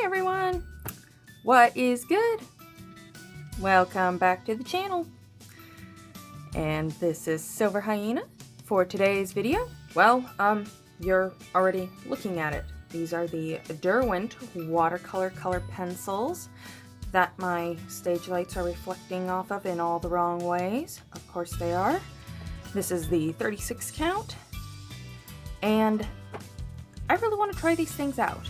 everyone! What is good? Welcome back to the channel. And this is Silver Hyena. For today's video, well, you're already looking at it. These are the Derwent Watercolor Pencils that my stage lights are reflecting off of in all the wrong ways. Of course they are. This is the 36 count. And I really want to try these things out.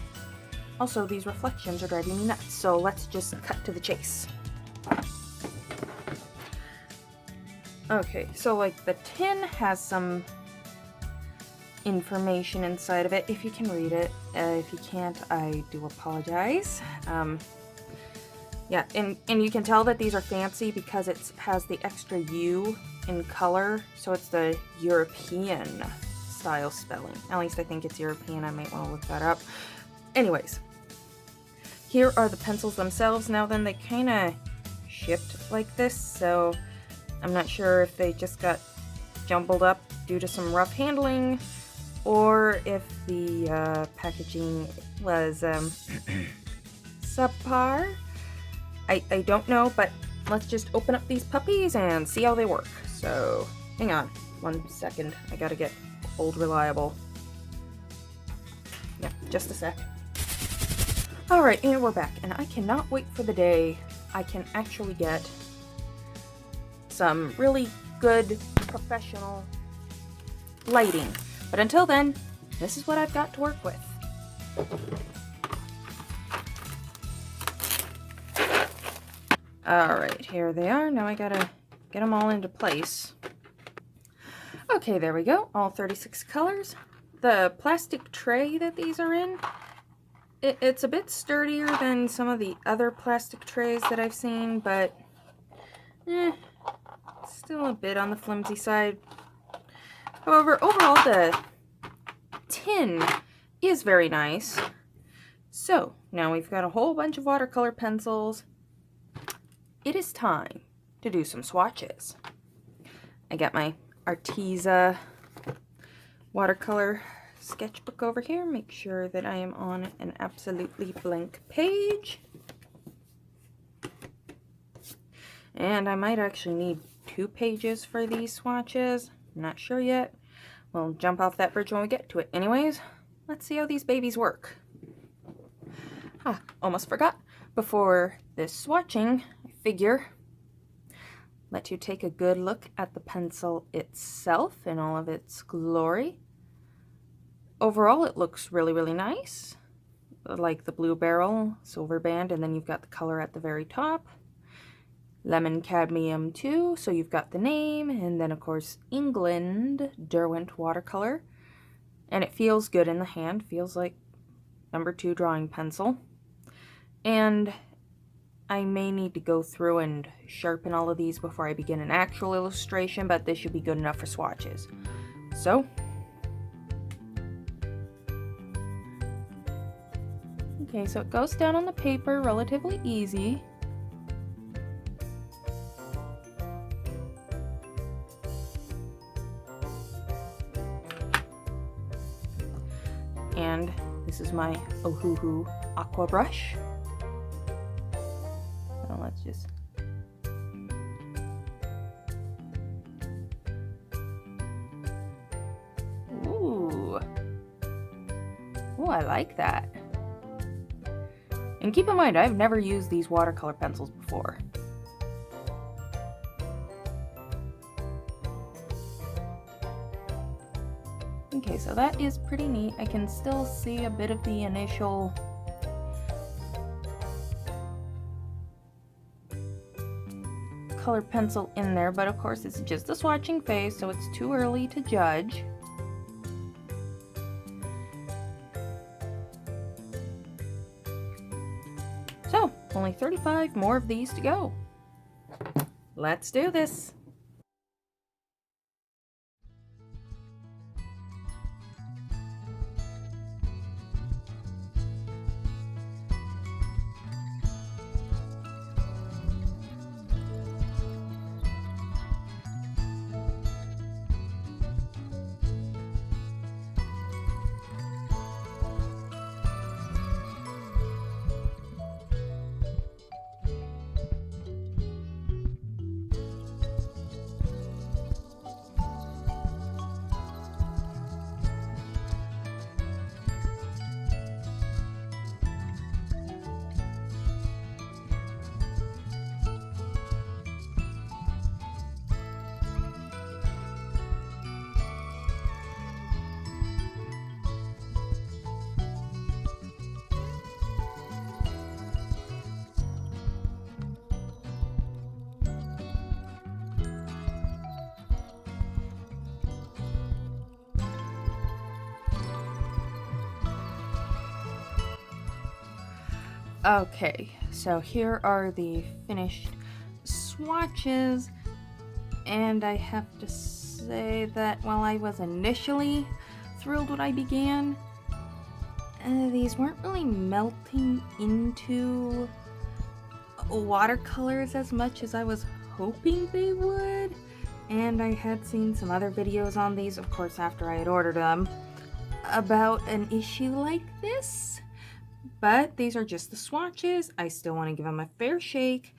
Also, these reflections are driving me nuts, so let's just cut to the chase. Okay, so like the tin has some information inside of it, if you can read it. If you can't, I do apologize. Yeah, and you can tell that these are fancy because it has the extra U in color, so it's the European style spelling. At least I think it's European. I might want to look that up. Anyways, here are the pencils themselves. Now then, they kind of shipped like this, so I'm not sure if they just got jumbled up due to some rough handling, or if the packaging was subpar. I don't know, but let's just open up these puppies and see how they work. So, hang on 1 second. I gotta get old reliable. Yeah, just a sec. Alright, and we're back, and I cannot wait for the day I can actually get some really good professional lighting. But until then, this is what I've got to work with. Alright, here they are. Now I gotta get them all into place. Okay, there we go. All 36 colors. The plastic tray that these are in, it's a bit sturdier than some of the other plastic trays that I've seen, but still a bit on the flimsy side. However, overall the tin is very nice. So, now we've got a whole bunch of watercolor pencils. It is time to do some swatches. I got my Arteza watercolor sketchbook over here. Make sure that I am on an absolutely blank page. And I might actually need 2 pages for these swatches. I'm not sure yet. We'll jump off that bridge when we get to it. Anyways, let's see how these babies work. Almost forgot. Before this swatching, I figure let you take a good look at the pencil itself in all of its glory. Overall, it looks really, really nice. Like the blue barrel, silver band, and then you've got the color at the very top. Lemon cadmium too, so you've got the name, and then of course England Derwent Watercolor. And it feels good in the hand, feels like #2 drawing pencil. And I may need to go through and sharpen all of these before I begin an actual illustration, but this should be good enough for swatches. So, okay, so it goes down on the paper relatively easy. And this is my Ohuhu aqua brush. So let's just ooh, I like that. And keep in mind, I've never used these watercolor pencils before. Okay, so that is pretty neat. I can still see a bit of the initial color pencil in there, but of course it's just a swatching phase, so it's too early to judge. So, only 35 more of these to go. Let's do this. Okay, so here are the finished swatches, and I have to say that while I was initially thrilled when I began, these weren't really melting into watercolors as much as I was hoping they would. And I had seen some other videos on these, of course after I had ordered them, about an issue like this. But these are just the swatches. I still want to give them a fair shake.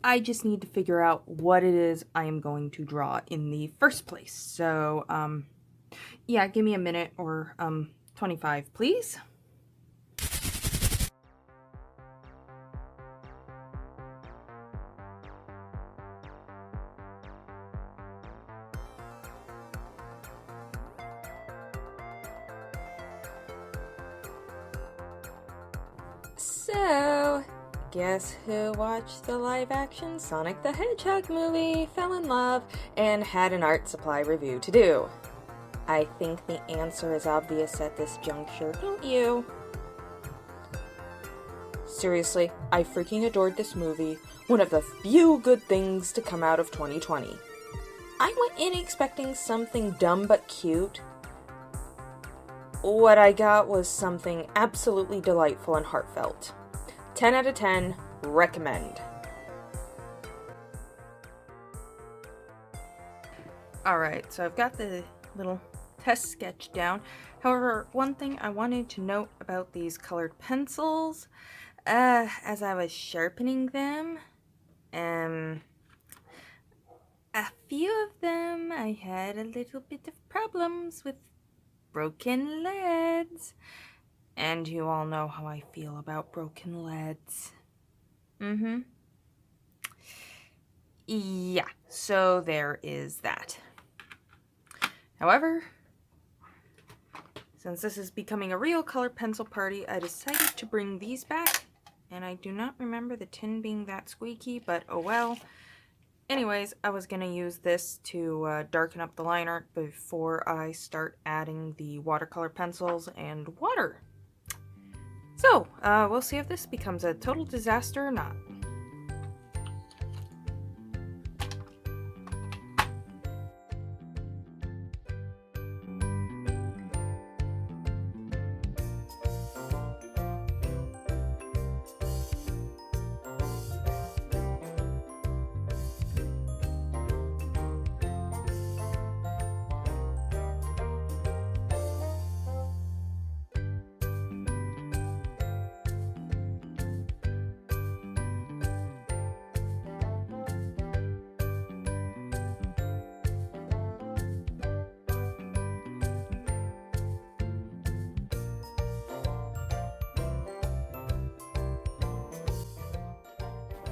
I just need to figure out what it is I am going to draw in the first place. So, yeah, give me a minute or 25, please. So, guess who watched the live-action Sonic the Hedgehog movie, fell in love, and had an art supply review to do? I think the answer is obvious at this juncture, don't you? Seriously, I freaking adored this movie, one of the few good things to come out of 2020. I went in expecting something dumb but cute. What I got was something absolutely delightful and heartfelt. 10 out of 10, recommend. Alright, so I've got the little test sketch down. However, one thing I wanted to note about these colored pencils, as I was sharpening them, a few of them I had a little bit of problems with broken leads. And you all know how I feel about broken leads. Yeah, so there is that. However, since this is becoming a real colored pencil party, I decided to bring these back. And I do not remember the tin being that squeaky, but oh well. Anyways, I was going to use this to darken up the line art before I start adding the watercolor pencils and water. So, we'll see if this becomes a total disaster or not.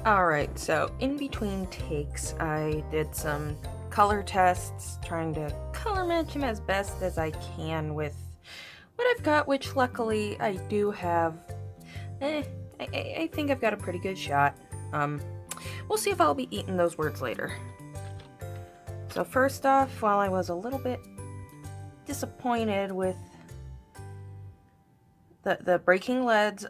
Alright, so in between takes, I did some color tests, trying to color match them as best as I can with what I've got, which luckily I do have. I think I've got a pretty good shot. We'll see if I'll be eating those words later. So first off, while I was a little bit disappointed with the breaking leads,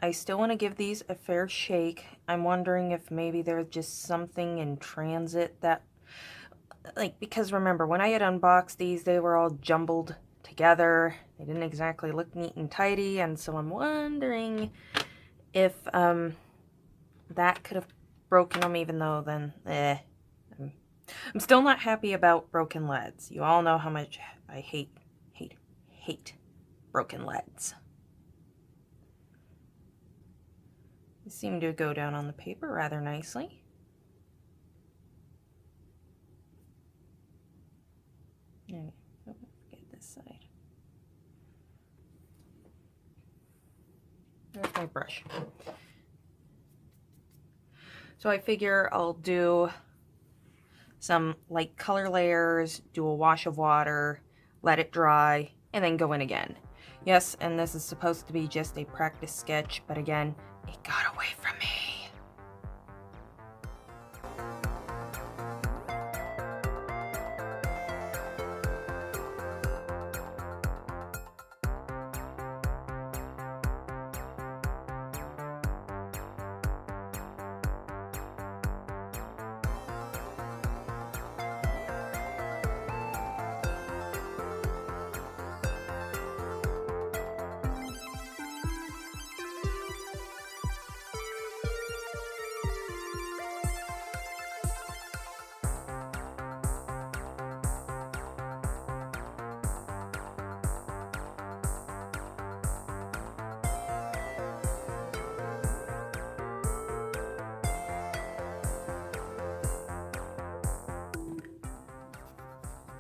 I still want to give these a fair shake. I'm wondering if maybe there's just something in transit that, like, because remember, when I had unboxed these, they were all jumbled together. They didn't exactly look neat and tidy, and so I'm wondering if that could have broken them, even though then, I'm still not happy about broken leads. You all know how much I hate broken leads. They seem to go down on the paper rather nicely. And get this side. There's my brush. So I figure I'll do some light color layers, do a wash of water, let it dry, and then go in again. Yes, and this is supposed to be just a practice sketch, but again, it got away from me.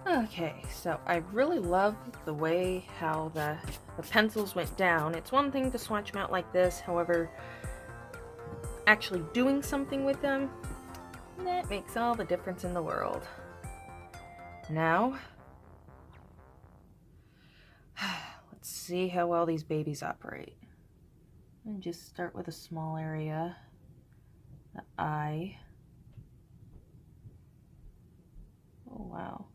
Okay, so I really love the way how the pencils went down. It's one thing to swatch them out like this, however, actually doing something with them, that makes all the difference in the world. Now, let's see how well these babies operate. And just start with a small area, the eye. Oh wow.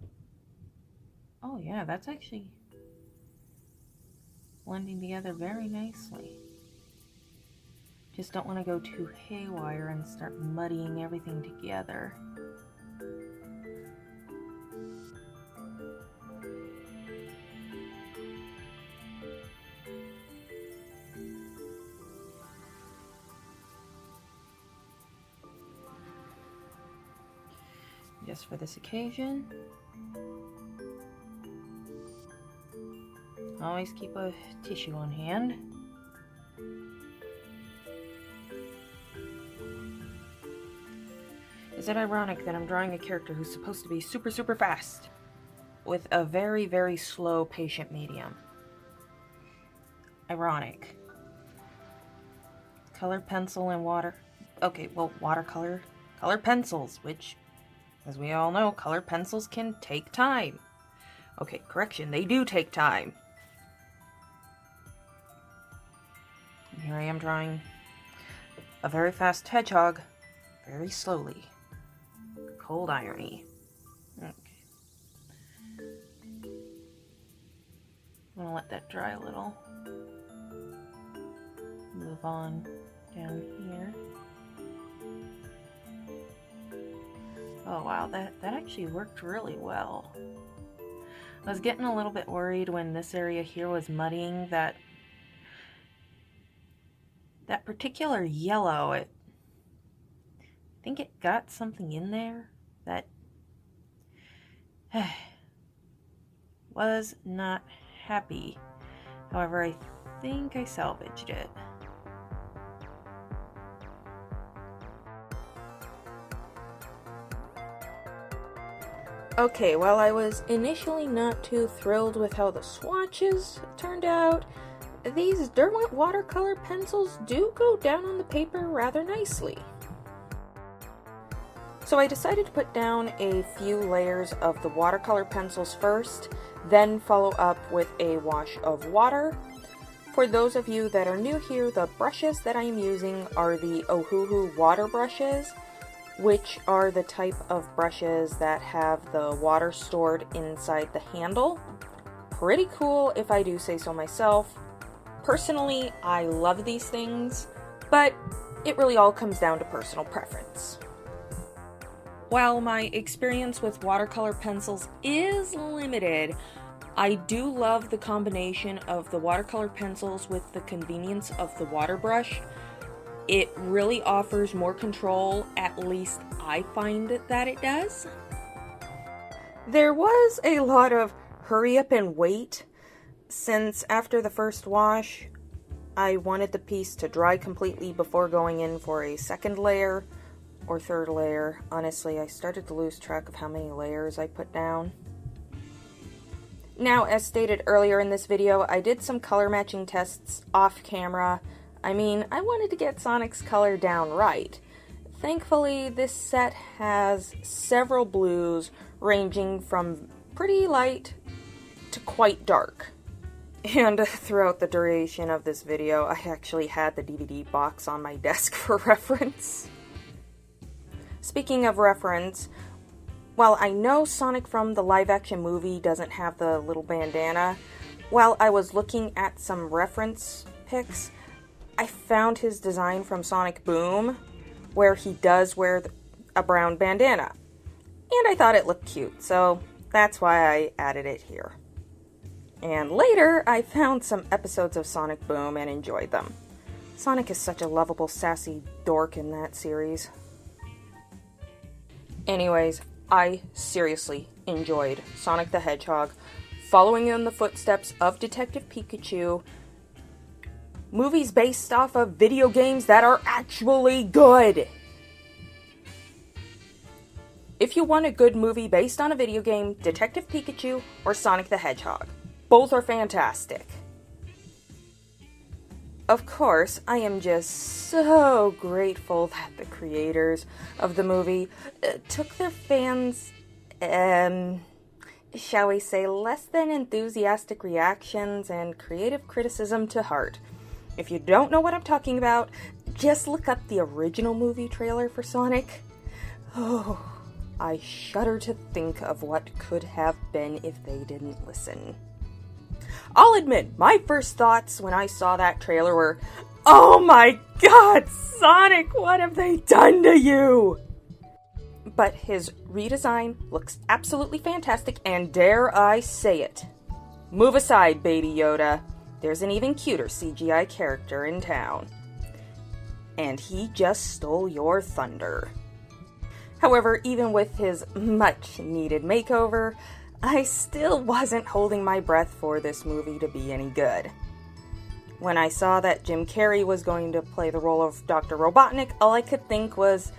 Oh yeah, that's actually blending together very nicely. Just don't want to go too haywire and start muddying everything together. Just for this occasion, always keep a tissue on hand. Is it ironic that I'm drawing a character who's supposed to be super fast with a very slow patient medium? Ironic. Color pencil and water. Okay, well, watercolor. Color pencils, which, as we all know, color pencils can take time. Okay, correction, they do take time. And here I am drawing a very fast hedgehog, very slowly. Cold irony. Okay. I'm gonna let that dry a little. Move on down here. Oh wow, that actually worked really well. I was getting a little bit worried when this area here was muddying that particular yellow. I think it got something in there that was not happy. However, I think I salvaged it. Okay, while I was initially not too thrilled with how the swatches turned out, these Derwent Watercolor Pencils do go down on the paper rather nicely. So I decided to put down a few layers of the watercolor pencils first, then follow up with a wash of water. For those of you that are new here, the brushes that I am using are the Ohuhu water brushes, which are the type of brushes that have the water stored inside the handle. Pretty cool if I do say so myself. Personally, I love these things, but it really all comes down to personal preference. While my experience with watercolor pencils is limited, I do love the combination of the watercolor pencils with the convenience of the water brush. It really offers more control, at least I find that it does. There was a lot of hurry up and wait, since after the first wash, I wanted the piece to dry completely before going in for a second layer or third layer. Honestly, I started to lose track of how many layers I put down. Now, as stated earlier in this video, I did some color matching tests off camera. I mean, I wanted to get Sonic's color down right. Thankfully, this set has several blues ranging from pretty light to quite dark. And throughout the duration of this video, I actually had the DVD box on my desk for reference. Speaking of reference, while I know Sonic from the live-action movie doesn't have the little bandana, while I was looking at some reference pics, I found his design from Sonic Boom, where he does wear a brown bandana. And I thought it looked cute, so that's why I added it here. And later, I found some episodes of Sonic Boom and enjoyed them. Sonic is such a lovable, sassy dork in that series. Anyways, I seriously enjoyed Sonic the Hedgehog, following in the footsteps of Detective Pikachu, movies based off of video games that are actually good. if you want a good movie based on a video game, Detective Pikachu or Sonic the Hedgehog. Both are fantastic. Of course, I am just so grateful that the creators of the movie took their fans, shall we say, less than enthusiastic reactions and creative criticism to heart. If you don't know what I'm talking about, just look up the original movie trailer for Sonic. Oh, I shudder to think of what could have been if they didn't listen. I'll admit, my first thoughts when I saw that trailer were, oh my god, Sonic, what have they done to you? But his redesign looks absolutely fantastic, and dare I say it, move aside, Baby Yoda. There's an even cuter CGI character in town. And he just stole your thunder. However, even with his much-needed makeover, I still wasn't holding my breath for this movie to be any good. When I saw that Jim Carrey was going to play the role of Dr. Robotnik, all I could think was,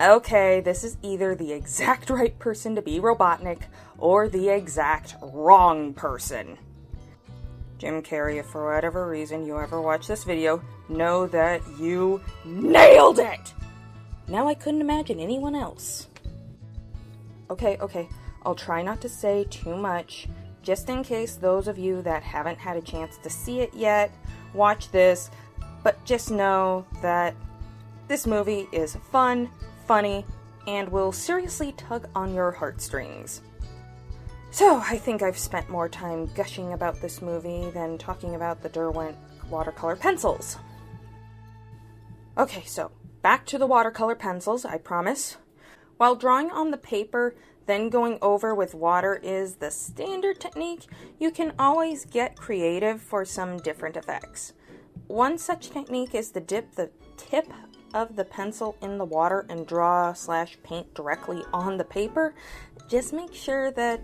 okay, this is either the exact right person to be Robotnik, or the exact wrong person. Jim Carrey, if for whatever reason you ever watch this video, know that you nailed it! Now I couldn't imagine anyone else. Okay, I'll try not to say too much, just in case those of you that haven't had a chance to see it yet, watch this, but just know that this movie is fun, funny, and will seriously tug on your heartstrings. So, I think I've spent more time gushing about this movie than talking about the Derwent Watercolor Pencils. Okay, so, back to the watercolor pencils, I promise. While drawing on the paper, then going over with water is the standard technique, you can always get creative for some different effects. One such technique is to dip the tip of the pencil in the water and draw/paint directly on the paper. Just make sure that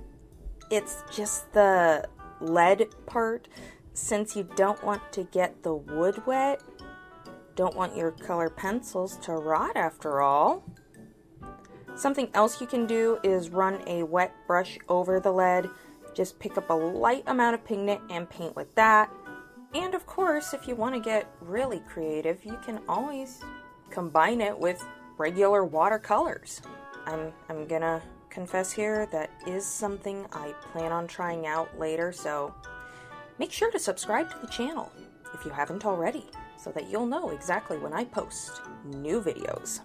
it's just the lead part, since you don't want to get the wood wet. Don't want your color pencils to rot after all. Something else you can do is run a wet brush over the lead. Just pick up a light amount of pigment and paint with that. And of course, if you want to get really creative, you can always combine it with regular watercolors. I'm gonna confess here, that is something I plan on trying out later, so make sure to subscribe to the channel if you haven't already, so that you'll know exactly when I post new videos.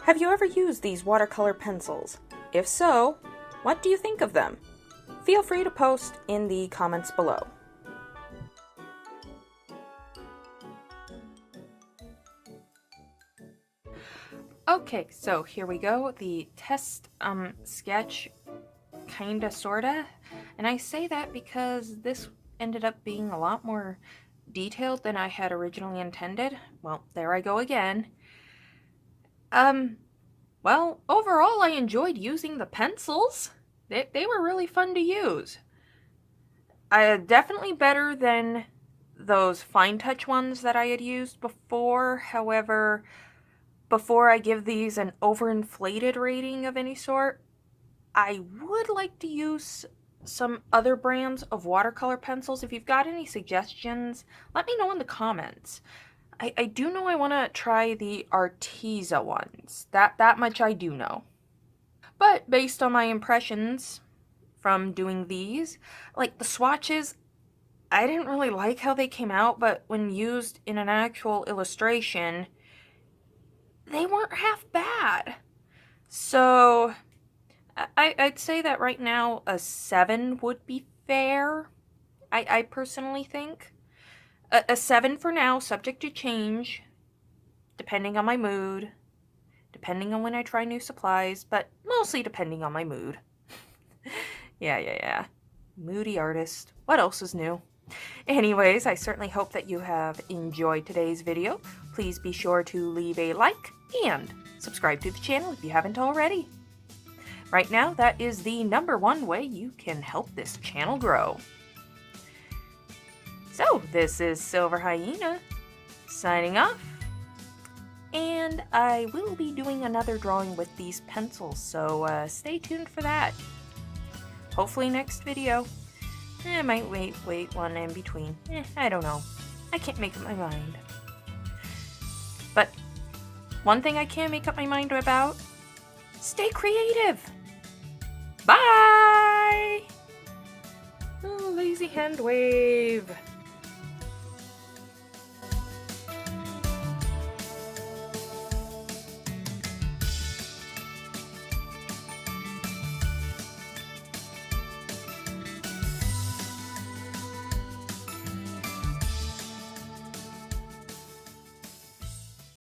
Have you ever used these watercolor pencils? If so, what do you think of them? Feel free to post in the comments below. Okay, so here we go, the test sketch, kinda, sorta, and I say that because this ended up being a lot more detailed than I had originally intended. Well, there I go again. Well, overall I enjoyed using the pencils. They were really fun to use. Definitely better than those fine touch ones that I had used before. However, before I give these an overinflated rating of any sort, I would like to use some other brands of watercolor pencils. If you've got any suggestions, let me know in the comments. I do know I want to try the Arteza ones. That much I do know. But based on my impressions from doing these, like the swatches, I didn't really like how they came out, but when used in an actual illustration, they weren't half bad. So I'd say that right now a 7 would be fair. I personally think. A 7 for now, subject to change, depending on my mood, depending on when I try new supplies, but mostly depending on my mood. Yeah. Moody artist. What else is new? Anyways, I certainly hope that you have enjoyed today's video. Please be sure to leave a like and subscribe to the channel if you haven't already. Right now, that is the #1 way you can help this channel grow. So, this is Silver Hyena, signing off. And I will be doing another drawing with these pencils, so stay tuned for that. Hopefully next video. I might wait one in between. I don't know. I can't make up my mind. But one thing I can make up my mind about, stay creative. Bye! Oh, lazy hand wave.